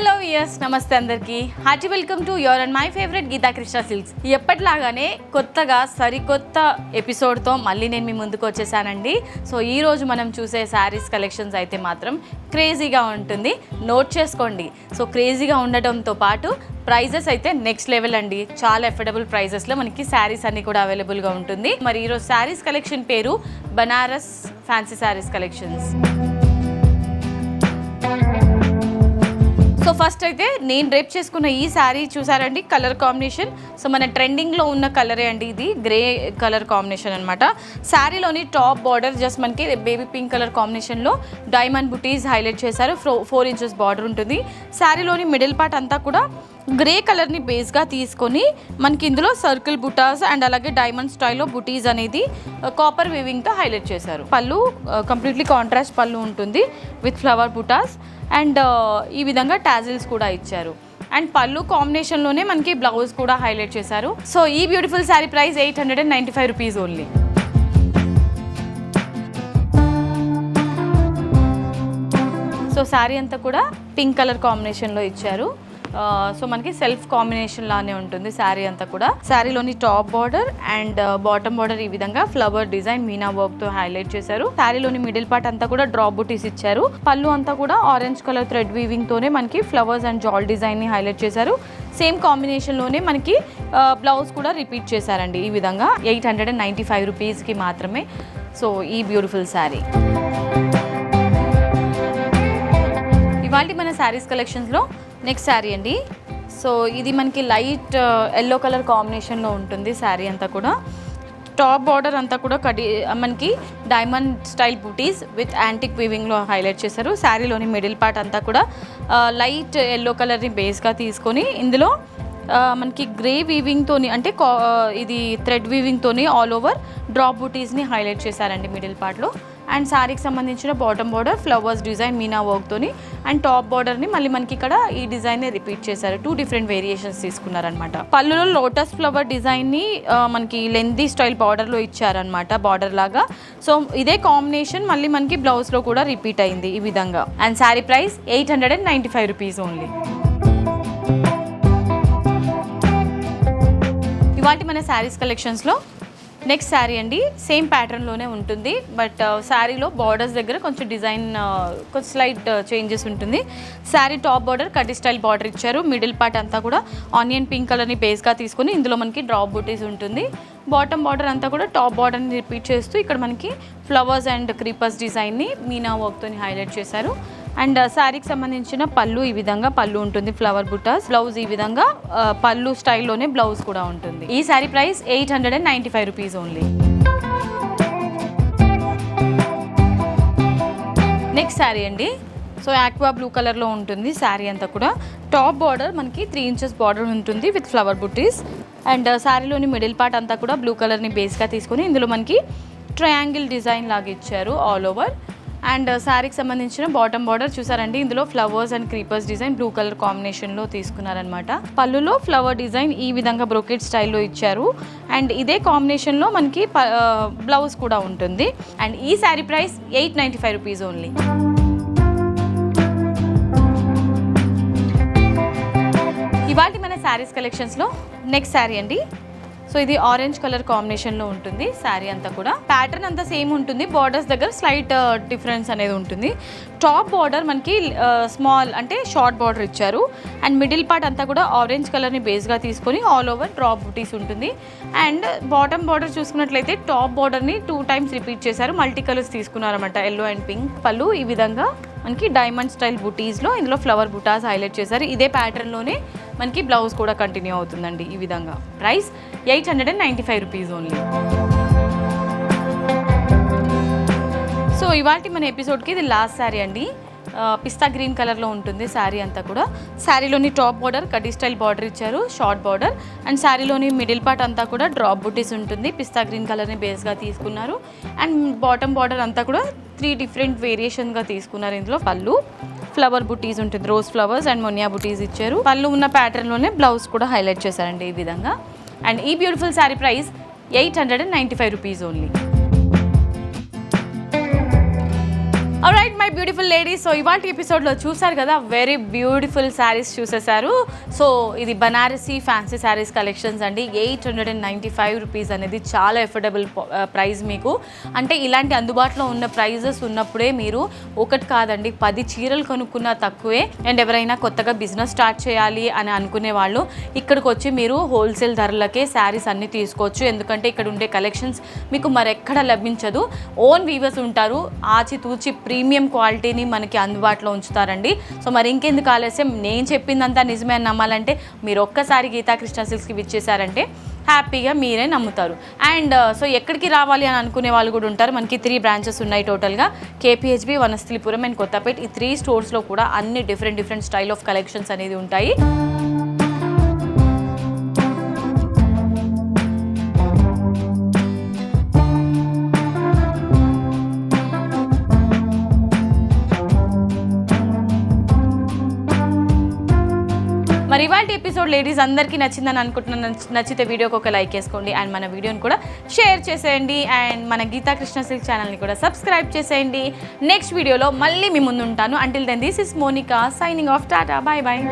Hello yes నమస్తే అందరికీ hearty welcome to your and my favourite Geetha Krishna Silks. ఎప్పటిలాగానే కొత్తగా సరికొత్త ఎపిసోడ్తో మళ్ళీ నేను మీ ముందుకు వచ్చేసానండి. సో ఈరోజు మనం చూసే శారీస్ కలెక్షన్స్ అయితే మాత్రం క్రేజీగా ఉంటుంది, నోట్ చేసుకోండి. సో క్రేజీగా ఉండటంతో పాటు ప్రైజెస్ అయితే నెక్స్ట్ లెవెల్ అండి. చాలా అఫోర్డబుల్ ప్రైజెస్లో మనకి శారీస్ అన్ని కూడా అవైలబుల్గా ఉంటుంది. మరి ఈరోజు శారీస్ కలెక్షన్ పేరు Banaras fancy saris collections. So first అయితే నేను డ్రేప్ చేసుకున్న ఈ శారీ చూసారండి, కలర్ కాంబినేషన్. సో మన ట్రెండింగ్లో ఉన్న కలరే అండి, ఇది గ్రే కలర్ కాంబినేషన్ అనమాట. శారీలోని టాప్ బార్డర్ జస్ట్ మనకి బేబీ పింక్ కలర్ కాంబినేషన్లో డైమండ్ బుటీస్ హైలైట్ చేశారు. 4 ఇంచెస్ బార్డర్ ఉంటుంది. శారీలోని మిడిల్ పార్ట్ అంతా కూడా గ్రే కలర్ని బేస్గా తీసుకొని మనకి ఇందులో సర్కిల్ బుటాస్ అండ్ అలాగే డైమండ్ స్టైల్లో బుటీస్ అనేది కాపర్ వీవింగ్తో హైలైట్ చేశారు. పళ్ళు కంప్లీట్లీ కాంట్రాస్ట్ పళ్ళు ఉంటుంది విత్ ఫ్లవర్ బుటాస్ అండ్ ఈ విధంగా టాజిల్స్ కూడా ఇచ్చారు. అండ్ పళ్ళు కాంబినేషన్లోనే మనకి బ్లౌజ్ కూడా హైలైట్ చేశారు. సో ఈ beautiful sari price 895 rupees only. So sari అంతా కూడా పింక్ కలర్ కాంబినేషన్లో ఇచ్చారు. సో మనకి సెల్ఫ్ కాంబినేషన్ లానే ఉంటుంది శారీ అంతా కూడా. శారీలోని top border and bottom border ఈ విధంగా ఫ్లవర్ డిజైన్ మీనా వర్క్ తో హైలైట్ చేశారు. శారీలోని మిడిల్ పార్ట్ అంతా కూడా డ్రాప్ బుటీస్ ఇచ్చారు. పళ్ళు అంతా కూడా ఆరెంజ్ కలర్ థ్రెడ్ వీవింగ్ తోనే మనకి ఫ్లవర్స్ అండ్ జాల్ డిజైన్ ని హైలైట్ చేశారు. సేమ్ కాంబినేషన్ లోనే మనకి బ్లౌజ్ కూడా రిపీట్ చేశారండి. ఈ విధంగా 895 రూపీస్కి మాత్రమే. సో ఈ బ్యూటిఫుల్ శారీ ఇవాళ మన శారీస్ కలెక్షన్స్లో నెక్స్ట్ శారీ అండి. సో ఇది మనకి లైట్ ఎల్లో కలర్ కాంబినేషన్లో ఉంటుంది. శారీ అంతా కూడా టాప్ బార్డర్ అంతా కూడా మనకి diamond style butis with antique వీవింగ్లో హైలైట్ చేశారు. శారీలోని మిడిల్ పార్ట్ అంతా కూడా లైట్ ఎల్లో కలర్ని బేస్గా తీసుకొని ఇందులో మనకి గ్రే వీవింగ్తోని అంటే ఇది థ్రెడ్ వీవింగ్తోని ఆల్ ఓవర్ డ్రాప్ బూటీస్ని హైలైట్ చేశారండి మిడిల్ పార్ట్లో. అండ్ శారీకి సంబంధించిన bottom border flowers design meena వర్క్తోని అండ్ టాప్ బార్డర్ని మళ్ళీ మనకి ఇక్కడ ఈ డిజైన్ రిపీట్ చేశారు. 2 డిఫరెంట్ వేరియేషన్స్ తీసుకున్నారనమాట. పళ్ళులో లోటస్ ఫ్లవర్ డిజైన్ని మనకి లెంతీ స్టైల్ బార్డర్లో ఇచ్చారనమాట, బార్డర్ లాగా. సో ఇదే కాంబినేషన్ మళ్ళీ మనకి బ్లౌజ్లో కూడా రిపీట్ అయింది ఈ విధంగా. And sari price 895 rupees only. ఇవాటి మన శారీస్ కలెక్షన్స్లో నెక్స్ట్ శారీ అండి. సేమ్ ప్యాటర్న్లోనే ఉంటుంది, బట్ శారీలో బార్డర్స్ దగ్గర కొంచెం డిజైన్ కొంచెం స్లైట్ చేంజెస్ ఉంటుంది. శారీ టాప్ బార్డర్ కడ్డీ స్టైల్ బార్డర్ ఇచ్చారు. మిడిల్ పార్ట్ అంతా కూడా ఆనియన్ పింక్ కలర్ని బేస్గా తీసుకొని ఇందులో మనకి డ్రాప్ బూటీస్ ఉంటుంది. బాటమ్ బార్డర్ అంతా కూడా టాప్ బార్డర్ని రిపీట్ చేస్తూ ఇక్కడ మనకి ఫ్లవర్స్ అండ్ క్రీపర్స్ డిజైన్ని మీనా వర్క్తో హైలైట్ చేశారు. అండ్ శారీకి సంబంధించిన పళ్ళు ఈ విధంగా పళ్ళు ఉంటుంది, ఫ్లవర్ బుటాస్. బ్లౌజ్ ఈ విధంగా పళ్ళు స్టైల్లోనే బ్లౌజ్ కూడా ఉంటుంది. ఈ sari price 895 rupees only. Next sari అండి. సో ఆక్వా బ్లూ కలర్లో ఉంటుంది శారీ అంతా కూడా. టాప్ బార్డర్ మనకి 3 ఇంచెస్ బార్డర్ ఉంటుంది విత్ ఫ్లవర్ బుటీస్. అండ్ శారీలోని మిడిల్ పార్ట్ అంతా కూడా బ్లూ కలర్ని బేస్గా తీసుకొని ఇందులో మనకి ట్రయాంగిల్ డిజైన్ లాగా ఇచ్చారు ఆల్ ఓవర్. అండ్ శారీకి సంబంధించిన బాటమ్ బార్డర్ చూసారండి, ఇందులో flowers and creepers design blue colour కాంబినేషన్లో తీసుకున్నారనమాట. పళ్ళులో ఫ్లవర్ డిజైన్ ఈ విధంగా బ్రోకెట్ స్టైల్లో ఇచ్చారు. అండ్ ఇదే కాంబినేషన్లో మనకి బ్లౌజ్ కూడా ఉంటుంది. అండ్ ఈ శారీ ప్రైస్ 895 రూపీస్ ఓన్లీ. ఇవాళ మన శారీస్ కలెక్షన్స్లో నెక్స్ట్ శారీ అండి. సో ఇది ఆరెంజ్ కలర్ కాంబినేషన్లో ఉంటుంది శారీ అంతా కూడా. ప్యాటర్న్ అంతా సేమ్ ఉంటుంది, బార్డర్స్ దగ్గర స్లైట్ డిఫరెన్స్ అనేది ఉంటుంది. టాప్ బార్డర్ మనకి స్మాల్ అంటే షార్ట్ బార్డర్ ఇచ్చారు. అండ్ మిడిల్ పార్ట్ అంతా కూడా ఆరెంజ్ కలర్ని బేస్గా తీసుకొని ఆల్ ఓవర్ డ్రాప్ బుటీస్ ఉంటుంది. అండ్ బాటమ్ బార్డర్ చూసుకున్నట్లయితే టాప్ బార్డర్ని 2 టైమ్స్ రిపీట్ చేశారు, మల్టీ కలర్స్ తీసుకున్నారన్నమాట, ఎల్లో అండ్ పింక్. పళ్ళు ఈ విధంగా మనకి డైమండ్ స్టైల్ బుటీస్లో ఇందులో ఫ్లవర్ బుటాస్ హైలైట్ చేశారు. ఇదే ప్యాటర్న్లోనే మనకి బ్లౌజ్ కూడా కంటిన్యూ అవుతుందండి ఈ విధంగా. Price 895 rupees only. సో ఇవాళ మన ఎపిసోడ్కి ఇది లాస్ట్ శారీ అండి. పిస్తా గ్రీన్ కలర్లో ఉంటుంది శారీ అంతా కూడా. శారీలోని టాప్ బార్డర్ కడ్డీ స్టైల్ బార్డర్ ఇచ్చారు, షార్ట్ బార్డర్. అండ్ శారీలోని మిడిల్ పార్ట్ అంతా కూడా డ్రాప్ బుటీస్ ఉంటుంది, పిస్తా గ్రీన్ కలర్ని బేస్గా తీసుకున్నారు. అండ్ బాటమ్ బార్డర్ అంతా కూడా 3 డిఫరెంట్ వేరియేషన్గా తీసుకున్నారు. ఇందులో పళ్ళు ఫ్లవర్ బుటీస్ ఉంటుంది, రోజ్ ఫ్లవర్స్ అండ్ మొనియా బుటీస్ ఇచ్చారు. పళ్ళు ఉన్న ప్యాటర్న్లోనే బ్లౌజ్ కూడా హైలైట్ చేశారండి ఈ విధంగా. అండ్ ఈ beautiful sari price 895 rupees only. Alright my beautiful ladies. So ఇవాళ ఎపిసోడ్లో చూసారు కదా, వెరీ బ్యూటిఫుల్ శారీస్ చూసేసారు. సో ఇది బనారసీ ఫ్యాన్సీ శారీస్ కలెక్షన్స్ అండి. 895 రూపీస్ అనేది చాలా ఎఫోర్డబుల్ ప్రైస్ మీకు. అంటే ఇలాంటి అందుబాటులో ఉన్న ప్రైజెస్ ఉన్నప్పుడే మీరు ఒకటి కాదండి 10 చీరలు కొనుక్కున్నా తక్కువే. అండ్ ఎవరైనా కొత్తగా బిజినెస్ స్టార్ట్ చేయాలి అని అనుకునే వాళ్ళు ఇక్కడికి వచ్చి మీరు హోల్సేల్ ధరలకే శారీస్ అన్నీ తీసుకోవచ్చు. ఎందుకంటే ఇక్కడ ఉండే కలెక్షన్స్ మీకు మరెక్కడ లభించదు. ఓన్ వీవర్స్ ఉంటారు, ఆచితూచి ప్రీమియం క్వాలిటీని మనకి అందుబాటులో ఉంచుతారండి. సో మరి ఇంకెందుకు ఆలస్యం, నేను చెప్పిందంతా నిజమే అని నమ్మాలంటే మీరు ఒక్కసారి గీతా కృష్ణ సిల్క్స్కి విచ్చేసారంటే హ్యాపీగా మీరే నమ్ముతారు. అండ్ సో ఎక్కడికి రావాలి అని అనుకునే వాళ్ళు కూడా ఉంటారు. మనకి 3 బ్రాంచెస్ ఉన్నాయి టోటల్గా, కేపీహెచ్బి, వనస్థలిపురం అండ్ కొత్తపేట. ఈ 3 స్టోర్స్లో కూడా అన్ని డిఫరెంట్ స్టైల్ ఆఫ్ కలెక్షన్స్ అనేది ఉంటాయి. మరి ఇవాళ ఎపిసోడ్ లేడీస్ అందరికీ నచ్చిందని అనుకుంటున్నాను. నచ్చితే వీడియోకి ఒక లైక్ వేసుకోండి అండ్ మన వీడియోని కూడా షేర్ చేసేయండి. అండ్ మన గీతా కృష్ణ సిల్క్ ఛానల్ని కూడా సబ్స్క్రైబ్ చేసేయండి. నెక్స్ట్ వీడియోలో మళ్ళీ మీ ముందు ఉంటాను. Until then this is Monica signing off. Tata, bye bye.